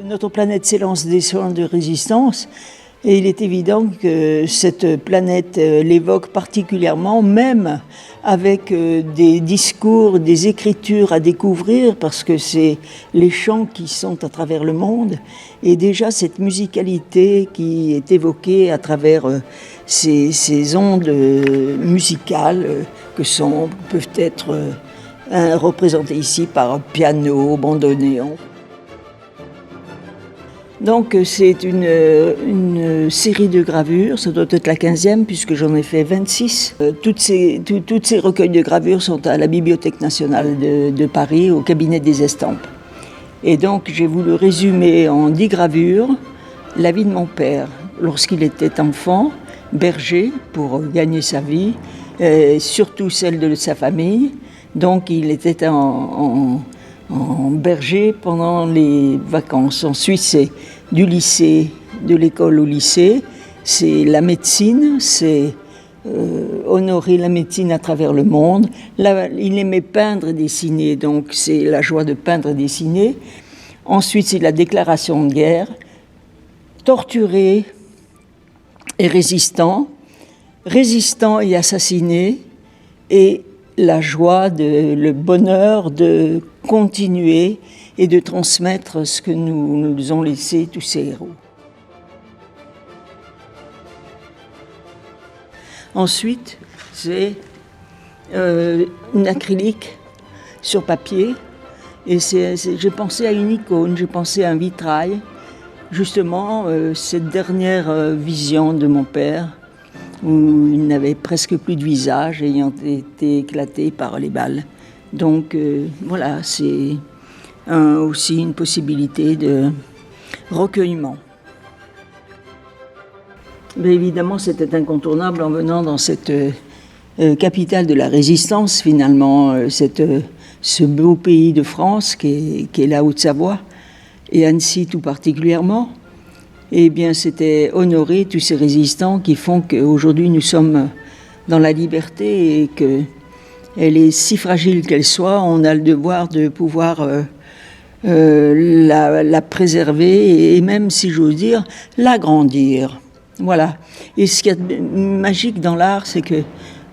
Notre planète s'élance des soins de résistance et il est évident que cette planète l'évoque particulièrement, même avec des discours, des écritures à découvrir, parce que c'est les chants qui sont à travers le monde, et déjà cette musicalité qui est évoquée à travers ces ondes musicales peuvent être représentées ici par piano, bandoneon. Donc c'est une série de gravures, ça doit être la 15e puisque j'en ai fait 26. Toutes ces recueils de gravures sont à la Bibliothèque nationale de Paris, au cabinet des estampes. Et donc j'ai voulu résumer en 10 gravures la vie de mon père lorsqu'il était enfant, berger pour gagner sa vie, surtout celle de sa famille. Donc il était en berger pendant les vacances. Ensuite, c'est du lycée, de l'école au lycée. C'est la médecine, c'est honorer la médecine à travers le monde. Là, il aimait peindre et dessiner, donc c'est la joie de peindre et dessiner. Ensuite, c'est la déclaration de guerre. Torturé et résistant et assassiné, et la joie, le bonheur de continuer et de transmettre ce que nous ont laissé tous ces héros. Ensuite, c'est une acrylique sur papier, et j'ai pensé à une icône, j'ai pensé à un vitrail, justement cette dernière vision de mon père, où il n'avait presque plus de visage, ayant été éclaté par les balles. Donc voilà, c'est aussi une possibilité de recueillement. Mais évidemment, c'était incontournable en venant dans cette capitale de la résistance, finalement, ce beau pays de France qui est la Haute-Savoie, et Annecy tout particulièrement. Eh bien, c'était honorer tous ces résistants qui font qu'aujourd'hui nous sommes dans la liberté, et qu'elle est si fragile qu'elle soit, on a le devoir de pouvoir la préserver et même, si j'ose dire, l'agrandir. Voilà. Et ce qui est magique dans l'art, c'est que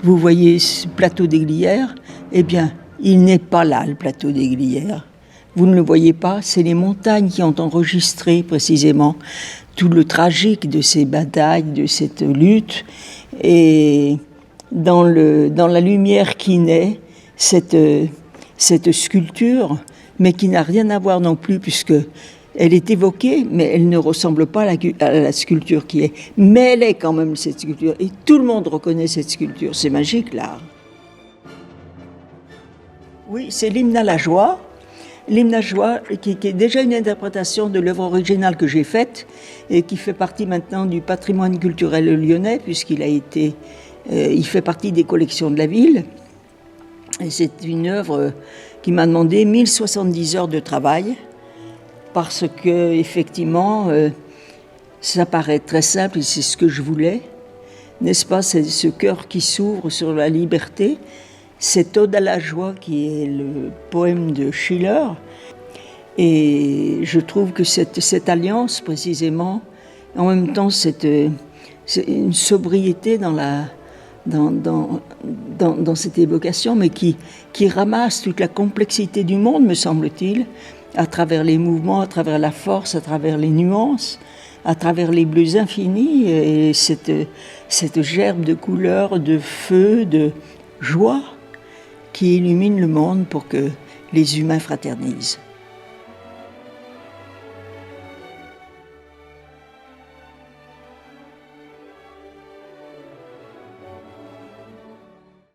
vous voyez ce plateau des Glières, eh bien, il n'est pas là, le plateau des Glières. Vous ne le voyez pas, c'est les montagnes qui ont enregistré précisément tout le tragique de ces batailles, de cette lutte. Et dans la lumière qui naît, cette sculpture, mais qui n'a rien à voir non plus, puisque elle est évoquée, mais elle ne ressemble pas à la sculpture qui est. Mais elle est quand même cette sculpture, et tout le monde reconnaît cette sculpture. C'est magique, l'art. Oui, c'est l'hymne à la joie. L'hymne à joie, qui est déjà une interprétation de l'œuvre originale que j'ai faite et qui fait partie maintenant du patrimoine culturel lyonnais, il fait partie des collections de la ville. Et c'est une œuvre qui m'a demandé 1070 heures de travail, parce que effectivement, ça paraît très simple et c'est ce que je voulais, n'est-ce pas? C'est ce cœur qui s'ouvre sur la liberté. Cette ode à la joie qui est le poème de Schiller. Et je trouve que cette alliance, précisément, en même temps, c'est une sobriété dans cette évocation, mais qui ramasse toute la complexité du monde, me semble-t-il, à travers les mouvements, à travers la force, à travers les nuances, à travers les bleus infinis, et cette gerbe de couleurs, de feu, de joie, qui illumine le monde pour que les humains fraternisent.